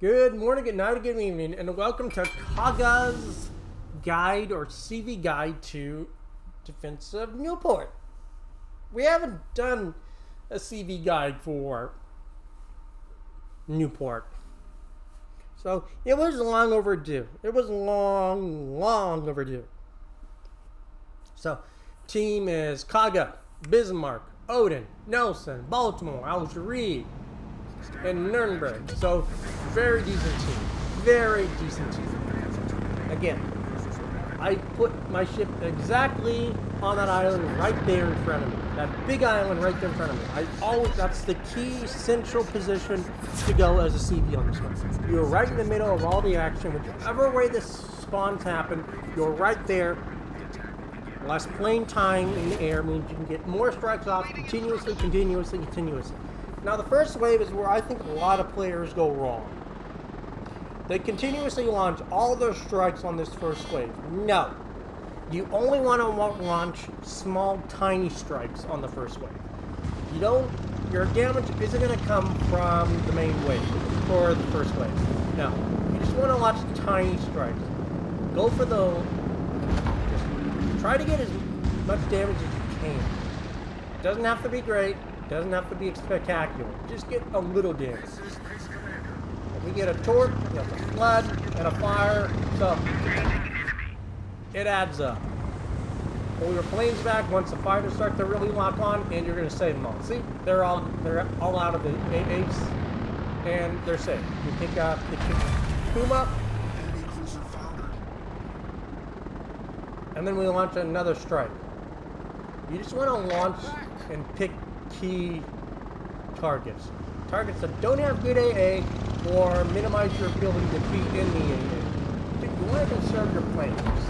Good morning, good night, good evening, and welcome to Kaga's guide or CV guide to Defense of Newport. We haven't done a CV guide for Newport, so it was long overdue. It was long overdue. So, team is Kaga, Bismarck, Odin, Nelson, Baltimore, Algeria, and Nuremberg. So, very decent team. Very decent team. Again, I put my ship exactly on that island right there in front of me. That big island right there in front of me. That's the key central position to go as a CV on this one. You're right in the middle of all the action. Whichever way the spawns happen, you're right there. Less plane time in the air means you can get more strikes off continuously. Now the first wave is where I think a lot of players go wrong. They continuously launch all their strikes on this first wave. No. You only want to launch small, tiny strikes on the first wave. Your damage isn't going to come from the main wave for the first wave. No. You just want to launch tiny strikes. Go for just try to get as much damage as you can. It doesn't have to be great. Doesn't have to be spectacular. Just get a little damage. We get a torque, you have a flood, and a fire, so it adds up. Pull your planes back once the fighters start to really lock on, and you're going to save them all. See, they're all out of the AAs, and they're safe. You pick up the Puma, and then we launch another strike. You just want to launch and pick key targets. Targets that don't have good AA or minimize your ability to beat in the AA. You want to conserve your planes.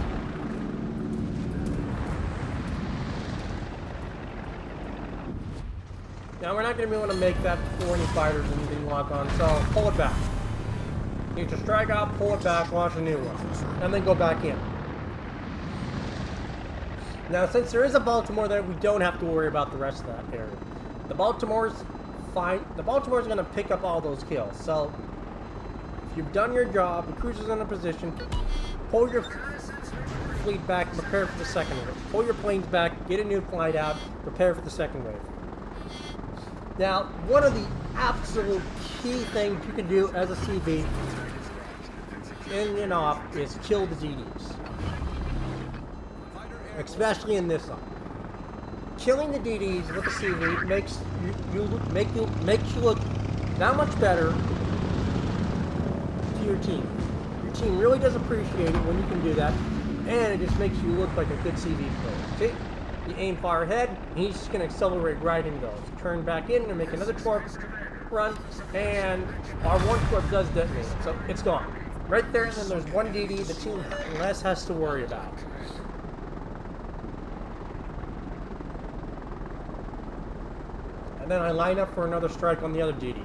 Now we're not going to be able to make that 40 fighters and then lock on, so pull it back. You need to strike out, pull it back, launch a new one, and then go back in. Now, since there is a Baltimore there, we don't have to worry about the rest of that area. The Baltimore's fine. The Baltimore's going to pick up all those kills. So, if you've done your job, the cruiser's in a position, pull your fleet back, and prepare for the second wave. Pull your planes back, get a new flight out, prepare for the second wave. Now, one of the absolute key things you can do as a CV in an op is kill the DDs. Especially in this op. Killing the DDs with a CV makes you look that much better to your team. Your team really does appreciate it when you can do that, and it just makes you look like a good CV player. See? You aim far ahead, and he's just going to accelerate right into those. Turn back in and make another torque run, and our one torque does detonate, so it's gone. Right there, and then there's one DD the team less has to worry about. And then I line up for another strike on the other DD.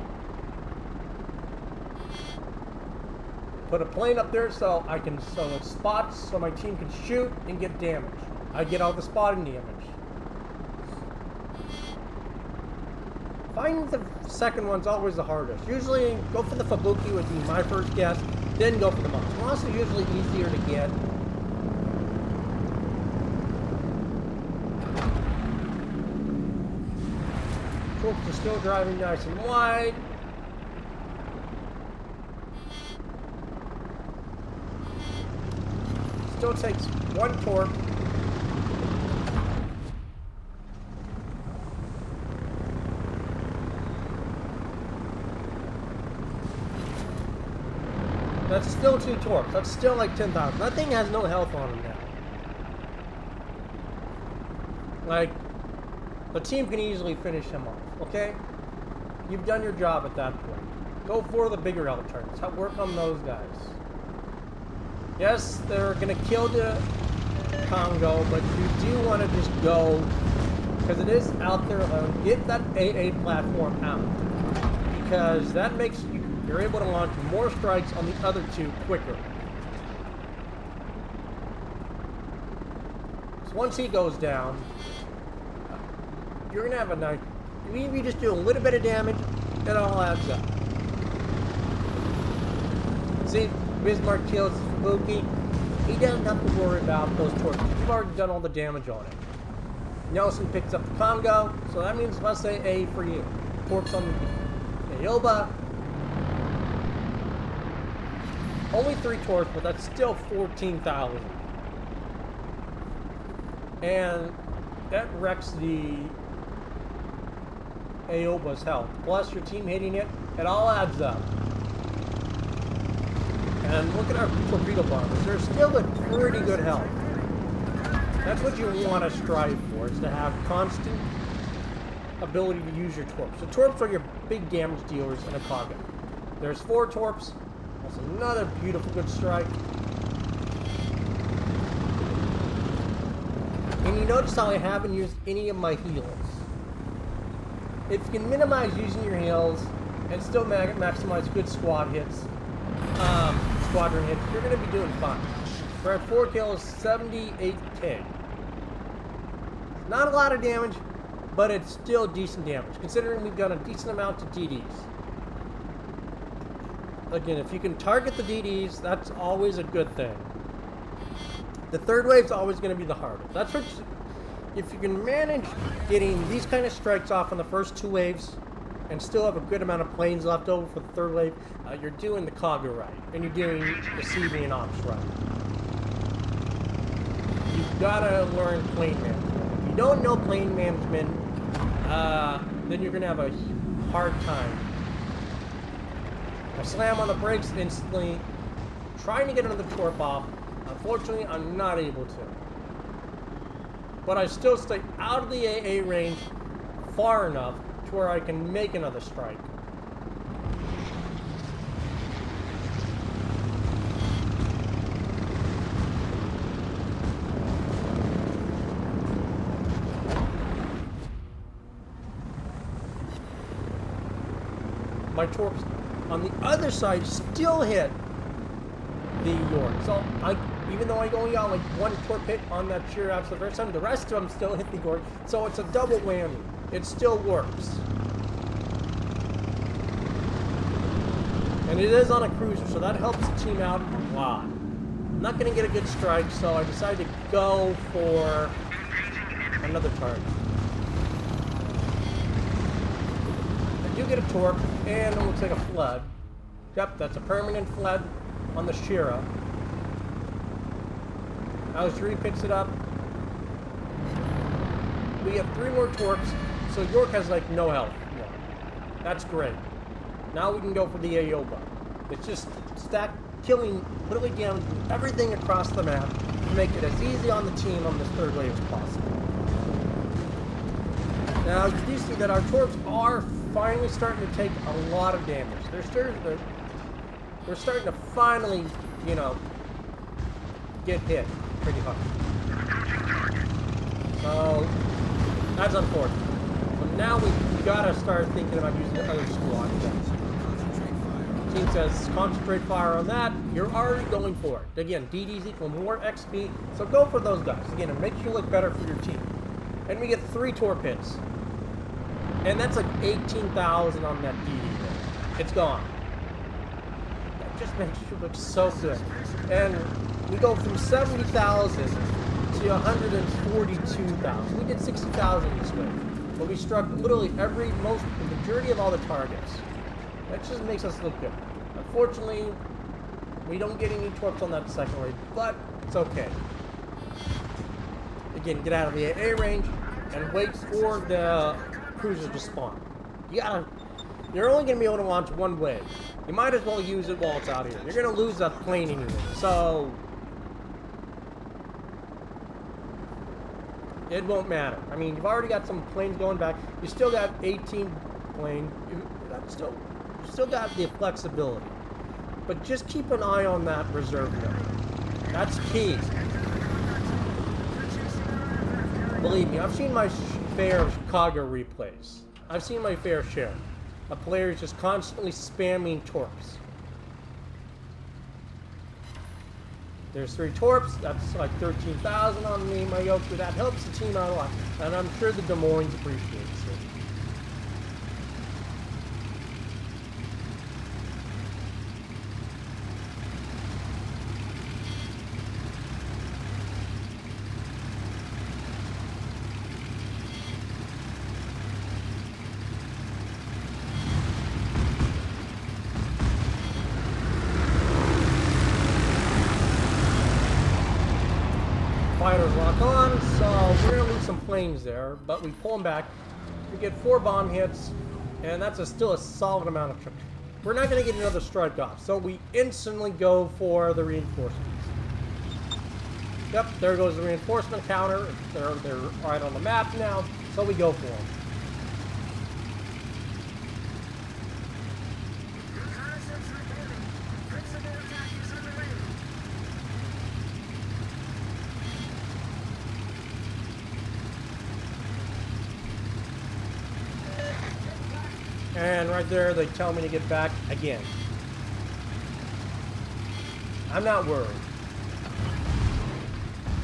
Put a plane up there so it spots so my team can shoot and get damage. I get all the spotting damage. Finding the second one's always the hardest. Usually go for the Fubuki would be my first guess, then go for the Moss. Moss is usually easier to get. Torques are still driving nice and wide. Still takes one torque. That's still 2 torques. That's still like 10,000. That thing has no health on him now. Like, the team can easily finish him off, okay? You've done your job at that point. Go for the bigger targets. Work on those guys. Yes, they're going to kill the Congo, but you do want to just go, because it is out there alone, get that AA platform out. Because that makes you're able to launch more strikes on the other two quicker. So once he goes down, you're going to have a nice... Even if you just do a little bit of damage, it all adds up. See, Bismarck kills Spooky. He doesn't have to worry about those torches. You've already done all the damage on it. Nelson picks up the Congo, so that means let's say A for you. Torps on Ayoba. Only 3 torps, but that's still 14,000. And that wrecks the Ayoba's health. Plus your team hitting it, it all adds up. And look at our torpedo bombers. They're still at pretty good health. That's what you want to strive for, is to have constant ability to use your torps. The torps are your big damage dealers in a Kaga. There's 4 torps. That's another beautiful good strike. And you notice how I haven't used any of my heals. If you can minimize using your heals and still maximize good squad hits, squadron hits, you're going to be doing fine. We're at 4 kills, 78k. Not a lot of damage, but it's still decent damage, considering we've got a decent amount of DDs. Again, if you can target the DDs, that's always a good thing. The third wave's always going to be the hardest. That's what, if you can manage getting these kind of strikes off on the first 2 waves, and still have a good amount of planes left over for the third wave, you're doing the Kaga right, and you're doing the CV and Ops right. You've got to learn plane management. If you don't know plane management, then you're going to have a hard time. I slam on the brakes instantly, trying to get another torp off. Unfortunately, I'm not able to. But I still stay out of the AA range far enough to where I can make another strike. My torps on the other side still hit the York. So even though I only got like 1 torp hit on that sheer outs the first time, the rest of them still hit the York. So it's a double whammy. It still works. And it is on a cruiser, so that helps the team out a lot. I'm not going to get a good strike, so I decided to go for another target. I do get a torp, and it looks like a flood. Yep, that's a permanent flood on the Shira. Algerie picks it up. We have 3 more torps, so York has like no health. Yeah. That's great. Now we can go for the Ayoba. It's just stack killing literally down everything across the map to make it as easy on the team on this third wave as possible. Now you do see that our torps are finally starting to take a lot of damage. They're starting to finally, you know, get hit pretty hard. So that's unfortunate. So now we've got to start thinking about using the other squad. Team says concentrate fire on that. You're already going for it. Again, DDs equal more XP, so go for those guys. Again, it makes you look better for your team. And we get 3 torp hits. And that's like 18,000 on that DD there. It's gone. That just makes you look so good. And we go from 70,000 to 142,000. We did 60,000 this way. But we struck literally the majority of all the targets. That just makes us look good. Unfortunately, we don't get any torps on that second wave, but it's okay. Again, get out of the AA range and wait for the cruisers to spawn. You're only going to be able to launch 1 wave. You might as well use it while it's out here. You're going to lose that plane anyway, so it won't matter. I mean, you've already got some planes going back. You still got 18 planes. You still got the flexibility. But just keep an eye on that reserve node. That's key. Believe me, I've seen my fair of Kaga replays. I've seen my fair share of players just constantly spamming torps. There's 3 torps. That's like 13,000 on me, my yoke. That helps the team out a lot. And I'm sure the Des Moines appreciates it. fighters lock on, so we're going to lose some planes there, but we pull them back. We get 4 bomb hits, and that's still a solid amount of troops. We're not going to get another strike off, so we instantly go for the reinforcements. Yep, there goes the reinforcement counter. They're right on the map now, so we go for them. And right there, they tell me to get back again. I'm not worried.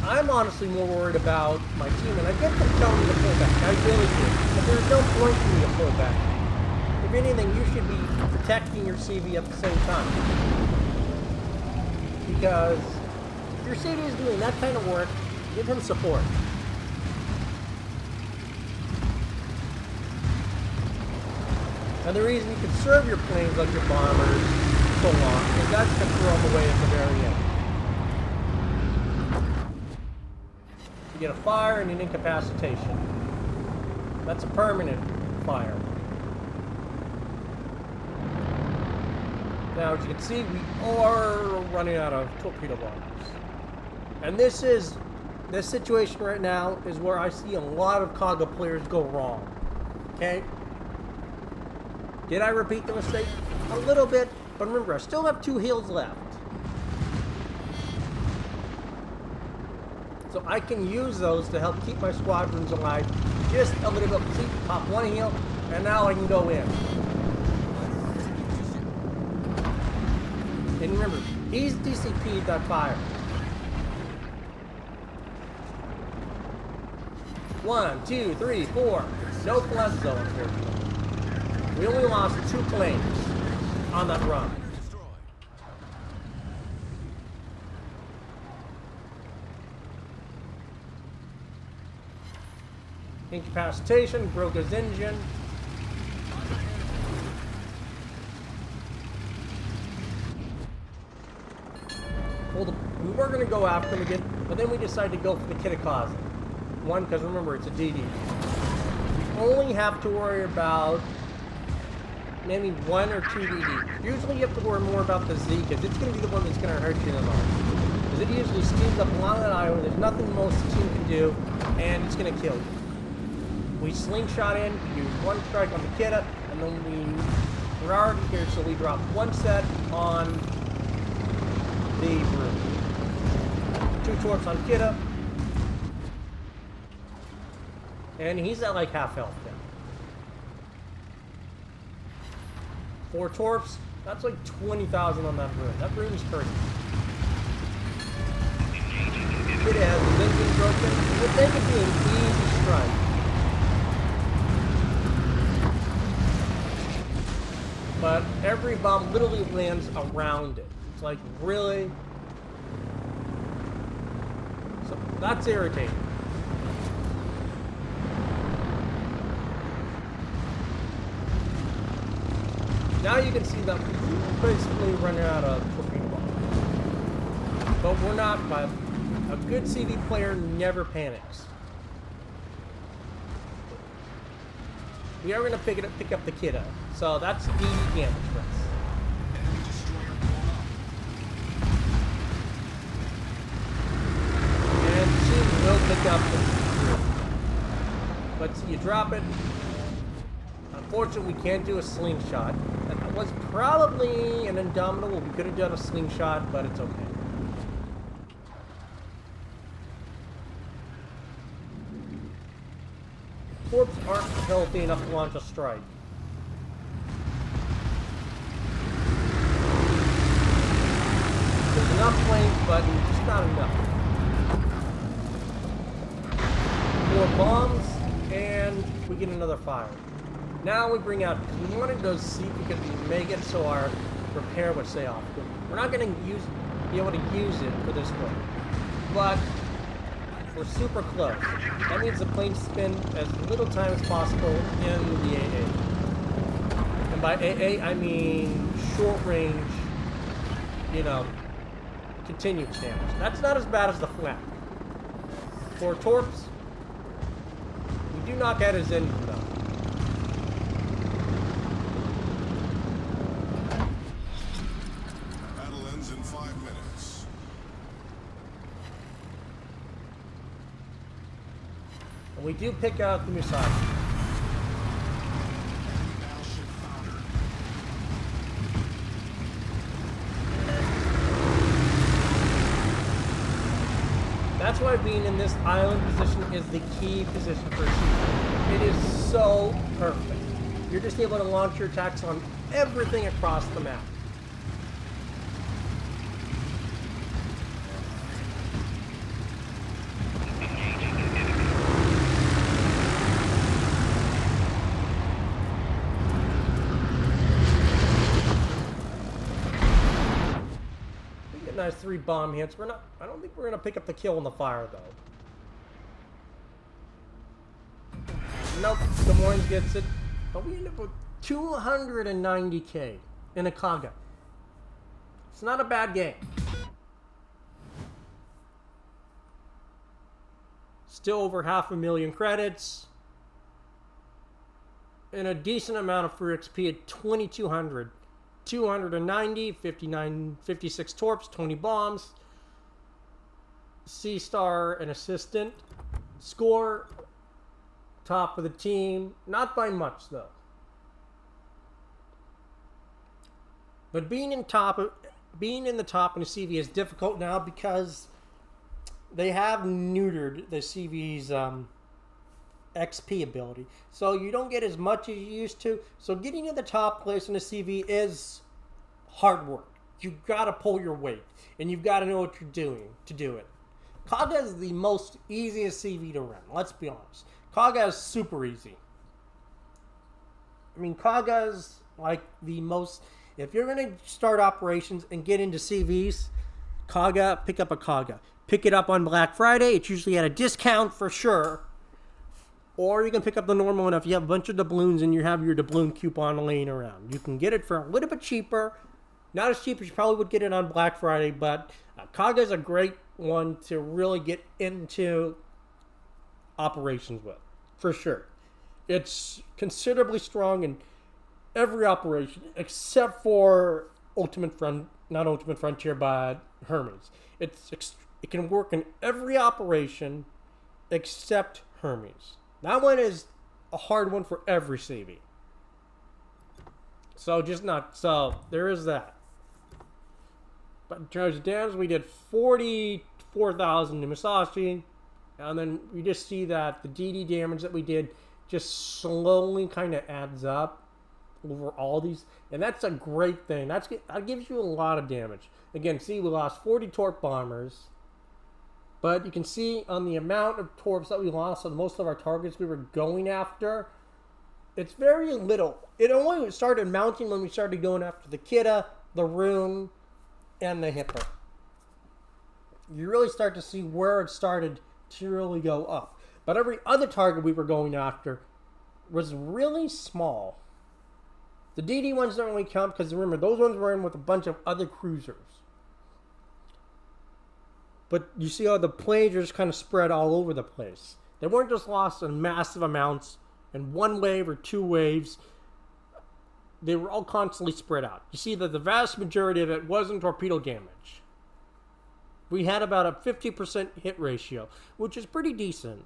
I'm honestly more worried about my team, and I get them telling me to pull back. I really do. But there's no point for me to pull back. If anything, you should be protecting your CV at the same time. Because if your CV is doing that kind of work, give him support. And the reason you conserve your planes like your bombers so long is that's going to throw them away at the very end. You get a fire and an incapacitation. That's a permanent fire. Now, as you can see, we are running out of torpedo bombers. And this situation right now is where I see a lot of Kaga players go wrong. Okay? Did I repeat the mistake? A little bit, but remember, I still have 2 heals left. So I can use those to help keep my squadrons alive just a little bit. See, pop 1 heal, and now I can go in. And remember, he's DCP'd that fire. 1, 2, 3, 4. No flood zone, unfortunately. We only lost 2 planes on that run. Incapacitation, broke his engine. We were going to go after him again, but then we decided to go for the Kaga. One, because remember, it's a DD. We only have to worry about maybe 1 or 2 DD. Usually you have to worry more about the Z, because it's going to be the one that's going to hurt you the most. Because it usually steams up along that island, there's nothing most the team can do, and it's going to kill you. We slingshot in, we use 1 strike on the Kaga, and then we're already here, so we drop 1 set on the room. 2 torps on Kaga, and he's at like half health now. 4 torps, that's like 20,000 on that room. That room's hurting. It has his engine broken. You would think it'd be an easy strike. But every bomb literally lands around it. It's like, really? So that's irritating. Now you can see that we're basically running out of torpedo bombs. But we're not, but a good CV player never panics. We are going to pick up the Kaga, so that's easy damage for us. And the team will pick up the... But you drop it. Unfortunately, we can't do a slingshot. That was probably an indomitable. We could have done a slingshot, but it's okay. Torps aren't healthy enough to launch a strike. There's enough planes, but just not enough. 4 bombs, and we get another fire. Now we bring out, because we wanted to go see if we could make it so our repair would stay off. We're not going to be able to use it for this one, but we're super close. That means the planes spend as little time as possible in the AA. And by AA, I mean short range, you know, continuous damage. That's not as bad as the flak. for torps. We do not get his engine though. Battle ends in 5 minutes. And we do pick out the Musashi. Battleship foundered. That's why being in this island position is the key position for a shooter. It is so perfect. You're just able to launch your attacks on everything across the map. Nice 3 bomb hits. I don't think we're gonna pick up the kill in the fire though. Nope, Des Moines gets it. But we end up with 290k in a Kaga. It's not a bad game. Still over 500,000 credits. And a decent amount of free XP at 2200. 290, 59, 56 torps, 20 bombs. C-star and assistant. Score, top of the team. Not by much though. But being in the top in a CV is difficult now because they have neutered the CV's XP ability, so you don't get as much as you used to. So getting in the top place in a CV is hard work. You gotta pull your weight, and you've got to know what you're doing to do it. Kaga is the most easiest CV to run. Let's be honest. Kaga is super easy. I mean, Kaga is like the most. If you're gonna start operations and get into CVs, Kaga, pick up a Kaga. Pick it up on Black Friday. It's usually at a discount for sure. Or you can pick up the normal one if you have a bunch of doubloons and you have your doubloon coupon laying around. You can get it for a little bit cheaper. Not as cheap as you probably would get it on Black Friday, but Kaga is a great one to really get into operations with, for sure. It's considerably strong in every operation except for not Ultimate Frontier, but Hermes. It can work in every operation except Hermes. That one is a hard one for every CV. So there is that. But in terms of damage, we did 44,000 to Musashi. And then we just see that the DD damage that we did just slowly kind of adds up over all these. And that's a great thing. That gives you a lot of damage. Again, see, we lost 40 torp bombers. But you can see on the amount of torps that we lost on most of our targets we were going after, it's very little. It only started mounting when we started going after the Kidda, the Rune, and the Hipper. You really start to see where it started to really go up. But every other target we were going after was really small. The DD ones don't really count because remember, those ones were in with a bunch of other cruisers. But you see how the planes are just kind of spread all over the place. They weren't just lost in massive amounts in one wave or two waves. They were all constantly spread out. You see that the vast majority of it wasn't torpedo damage. We had about a 50% hit ratio, which is pretty decent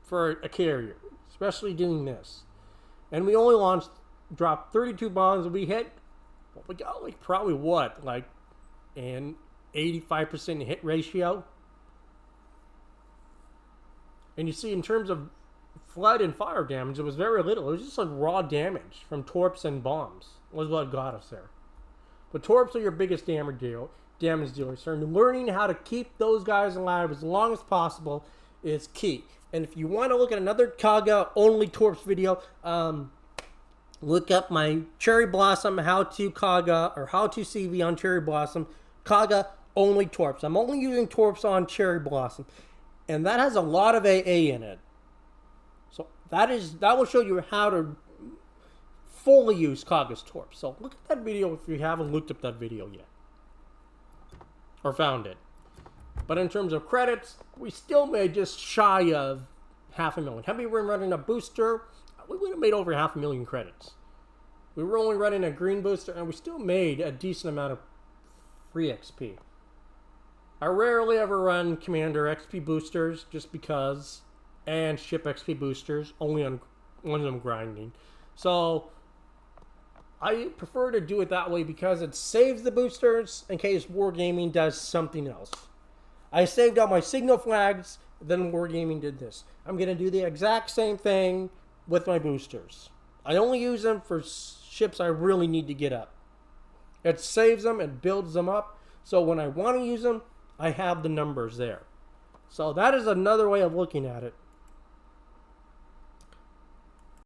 for a carrier, especially doing this. And we only dropped 32 bombs, and we hit, we got like probably what, like an 85% hit ratio. And you see, in terms of flood and fire damage, it was very little. It was just like raw damage from torps and bombs was what got us there. But torps are your biggest damage dealer. So learning how to keep those guys alive as long as possible is key. And if you want to look at another Kaga only torps video, look up my Cherry Blossom how to Kaga or how to CV on Cherry Blossom. Kaga only torps. I'm only using torps on Cherry Blossom, and that has a lot of AA in it. So that will show you how to fully use Kaga's torps. So look at that video if you haven't looked up that video yet or found it. But in terms of credits, we still made just shy of 500,000. Had we been running a booster, we would have made over 500,000 credits. We were only running a green booster, and we still made a decent amount of free XP. I rarely ever run Commander XP boosters just because, and ship XP boosters, only on when I'm grinding. So I prefer to do it that way because it saves the boosters in case Wargaming does something else. I saved all my signal flags, then Wargaming did this. I'm going to do the exact same thing with my boosters. I only use them for ships I really need to get up. It saves them, it builds them up, so when I want to use them, I have the numbers there. So that is another way of looking at it.